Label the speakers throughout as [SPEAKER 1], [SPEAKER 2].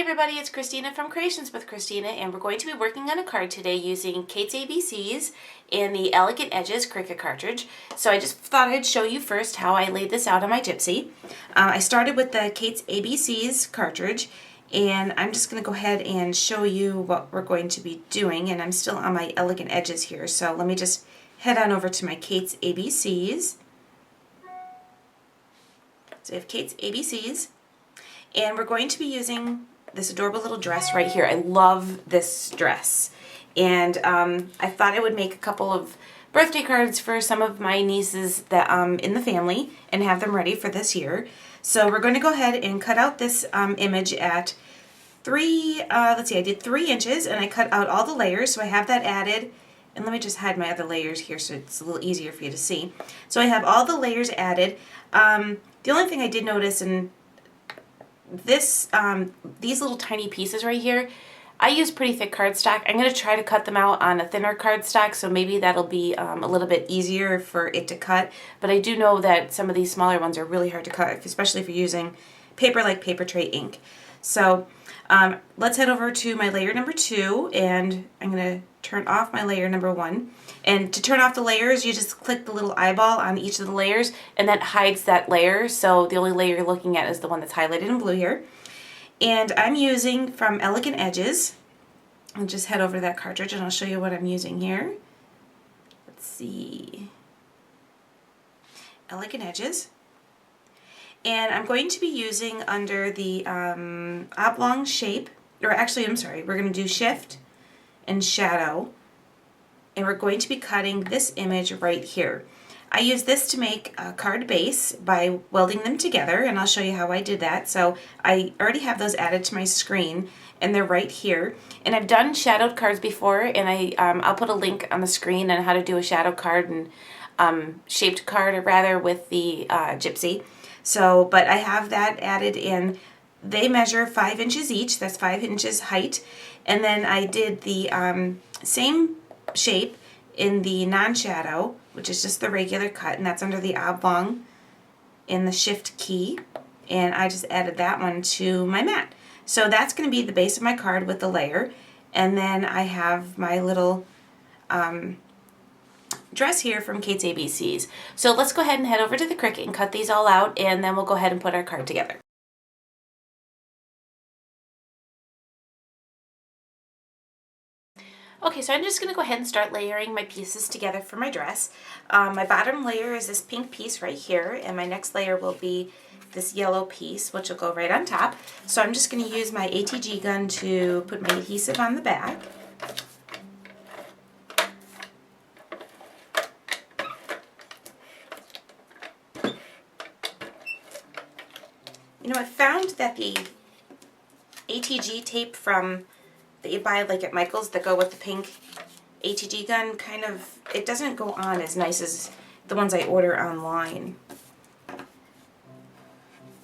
[SPEAKER 1] everybody, it's Christina from Creations with Christina, and we're going to be working on a card today using Kate's ABCs and the Elegant Edges Cricut cartridge. So I just thought I'd show you first how I laid this out on my Gypsy. I started with the Kate's ABCs cartridge, and I'm just going to go ahead and show you what we're going to be doing, and I'm still on my Elegant Edges here, so let me just head on over to my Kate's ABCs. So I have Kate's ABCs, and we're going to be using this adorable little dress right here. I love this dress, and I thought I would make a couple of birthday cards for some of my nieces that in the family and have them ready for this year. So we're going to go ahead and cut out this image at I did 3 inches, and I cut out all the layers, so I have that added. And let me just hide my other layers here so it's a little easier for you to see. So I have all the layers added. The only thing I did notice in this, these little tiny pieces right here, I use pretty thick cardstock. I'm going to try to cut them out on a thinner cardstock, so maybe that'll be a little bit easier for it to cut. But I do know that some of these smaller ones are really hard to cut, especially if you're using paper like Paper Tray ink. So let's head over to my layer number 2, and I'm going to turn off my layer number 1. And to turn off the layers, you just click the little eyeball on each of the layers, and that hides that layer. So the only layer you're looking at is the one that's highlighted in blue here. And I'm using from Elegant Edges. I'll just head over to that cartridge and I'll show you what I'm using here. Let's see. Elegant Edges. And I'm going to be using under the oblong shape, or actually, I'm sorry, we're going to do Shift and Shadow. And we're going to be cutting this image right here. I use this to make a card base by welding them together, and I'll show you how I did that. So I already have those added to my screen, and they're right here. And I've done shadowed cards before, and I'll put a link on the screen on how to do a shadow card and shaped card, or rather, with the Gypsy. So, but I have that added in. They measure 5 inches each. That's 5 inches height. And then I did the same shape in the non-shadow, which is just the regular cut, and that's under the oblong in the Shift key, and I just added that one to my mat. So that's going to be the base of my card with the layer, and then I have my little dress here from Kate's ABCs. So let's go ahead and head over to the Cricut and cut these all out, and then we'll go ahead and put our card together. Okay, so I'm just going to go ahead and start layering my pieces together for my dress. My bottom layer is this pink piece right here, and my next layer will be this yellow piece, which will go right on top. So I'm just going to use my ATG gun to put my adhesive on the back. You know, I found that the ATG tape that you buy like at Michael's that go with the pink ATG gun, kind of, it doesn't go on as nice as the ones I order online.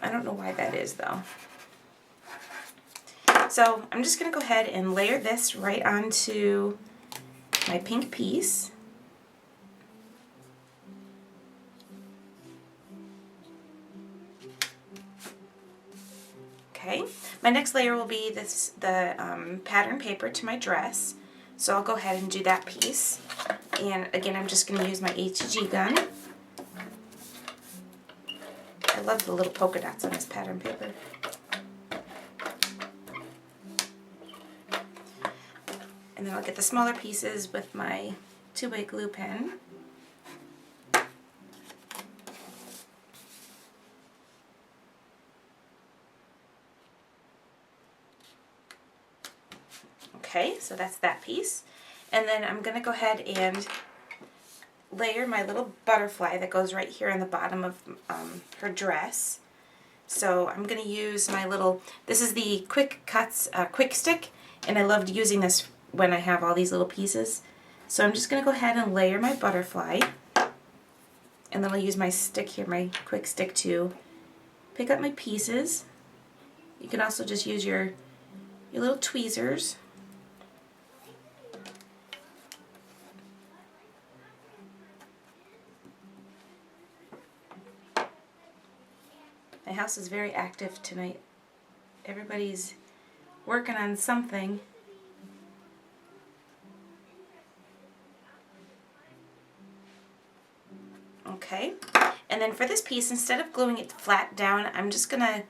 [SPEAKER 1] I don't know why that is though. So I'm just going to go ahead and layer this right onto my pink piece. Okay, my next layer will be the pattern paper to my dress. So I'll go ahead and do that piece. And again, I'm just going to use my ATG gun. I love the little polka dots on this pattern paper. And then I'll get the smaller pieces with my 2-way glue pen. Okay, so that's that piece. And then I'm going to go ahead and layer my little butterfly that goes right here on the bottom of her dress. So I'm going to use my little, this is the Quick Cuts Quick Stick, and I loved using this when I have all these little pieces. So I'm just going to go ahead and layer my butterfly, and then I'll use my stick here, my Quick Stick, to pick up my pieces. You can also just use your little tweezers. My house is very active tonight. Everybody's working on something. Okay, and then for this piece, instead of gluing it flat down, I'm just going to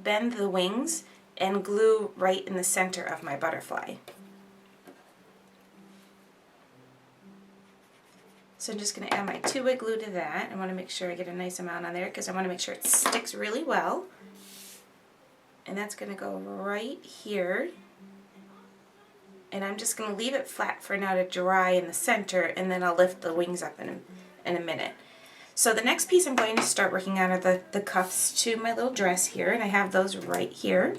[SPEAKER 1] bend the wings and glue right in the center of my butterfly. So I'm just going to add my 2-way glue to that. I want to make sure I get a nice amount on there because I want to make sure it sticks really well. And that's going to go right here. And I'm just going to leave it flat for now to dry in the center, and then I'll lift the wings up in a minute. So the next piece I'm going to start working on are the cuffs to my little dress here, and I have those right here.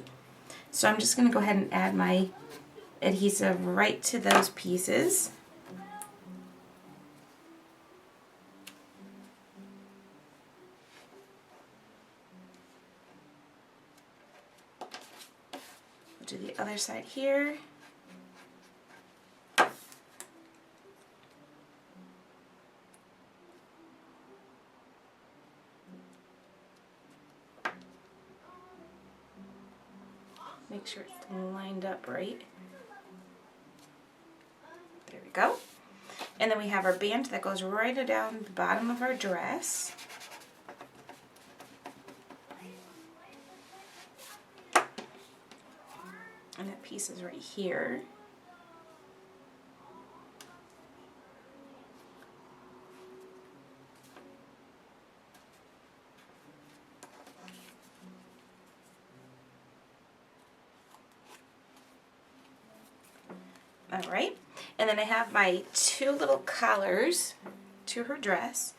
[SPEAKER 1] So I'm just going to go ahead and add my adhesive right to those pieces. We'll do the other side here. Make sure it's lined up right. There we go. And then we have our band that goes right down the bottom of our dress. And that piece is right here. Alright, and then I have my 2 little collars to her dress.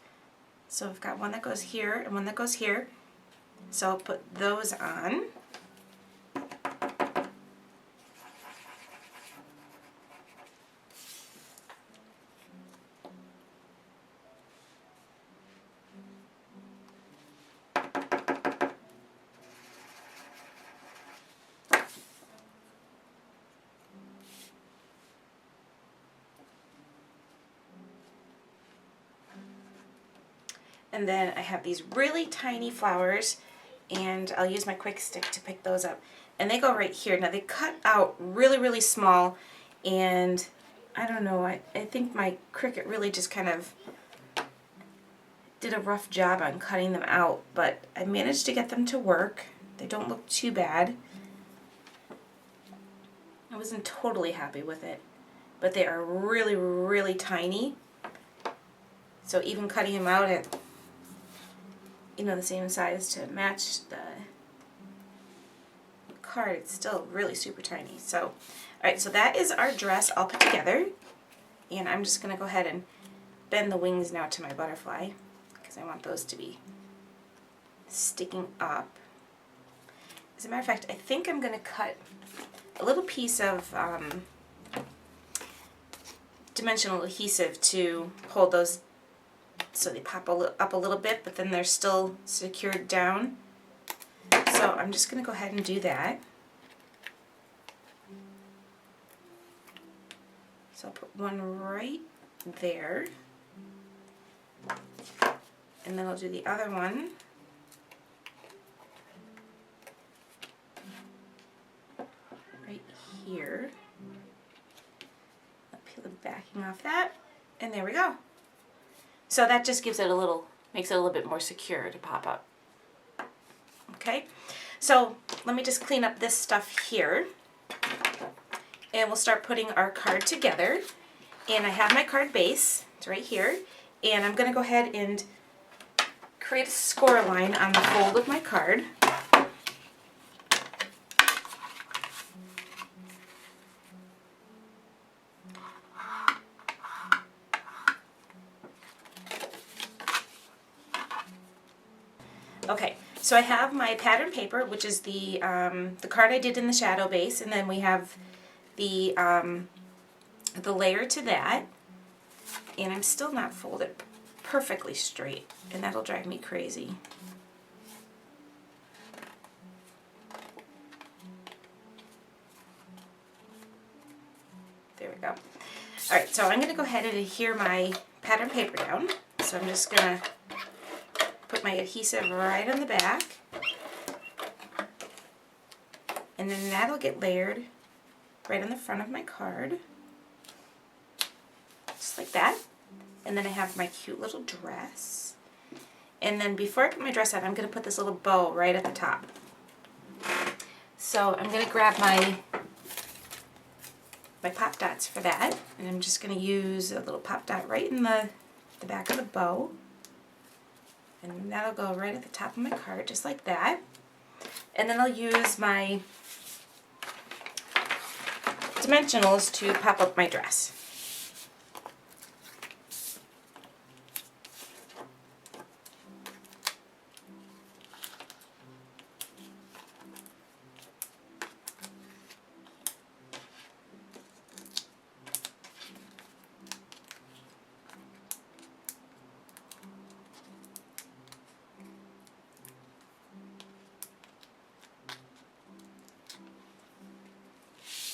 [SPEAKER 1] So I've got one that goes here and one that goes here. So I'll put those on. And then I have these really tiny flowers, and I'll use my quick stick to pick those up. And they go right here. Now they cut out really, really small, and I don't know, I think my Cricut really just kind of did a rough job on cutting them out, but I managed to get them to work. They don't look too bad. I wasn't totally happy with it, but they are really, really tiny. So even cutting them out at the same size to match the card, it's still really super tiny. So, alright, so that is our dress all put together. And I'm just going to go ahead and bend the wings now to my butterfly, because I want those to be sticking up. As a matter of fact, I think I'm going to cut a little piece of dimensional adhesive to hold those so they pop up a little bit, but then they're still secured down. So I'm just going to go ahead and do that. So I'll put one right there, and then I'll do the other one right here. I'll peel the backing off that, and there we go. So that just gives it makes it a little bit more secure to pop up. Okay, so let me just clean up this stuff here, and we'll start putting our card together. And I have my card base, it's right here, and I'm going to go ahead and create a score line on the fold of my card. Okay, so I have my pattern paper, which is the card I did in the shadow base, and then we have the layer to that, and I'm still not folded perfectly straight, and that'll drive me crazy. There we go. Alright, so I'm going to go ahead and adhere my pattern paper down, so I'm just going to put my adhesive right on the back. And then that'll get layered right on the front of my card. Just like that. And then I have my cute little dress. And then before I put my dress on, I'm going to put this little bow right at the top. So I'm going to grab my pop dots for that. And I'm just going to use a little pop dot right in the back of the bow. And that'll go right at the top of my card, just like that. And then I'll use my dimensionals to pop up my dress.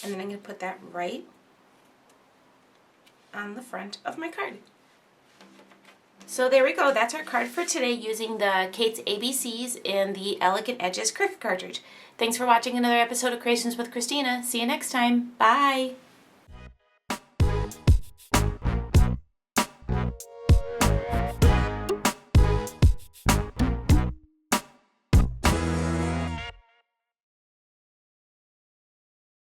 [SPEAKER 1] And then I'm going to put that right on the front of my card. So there we go. That's our card for today using the Kate's ABCs and the Elegant Edges Cricut cartridge. Thanks for watching another episode of Creations with Christina. See you next time. Bye.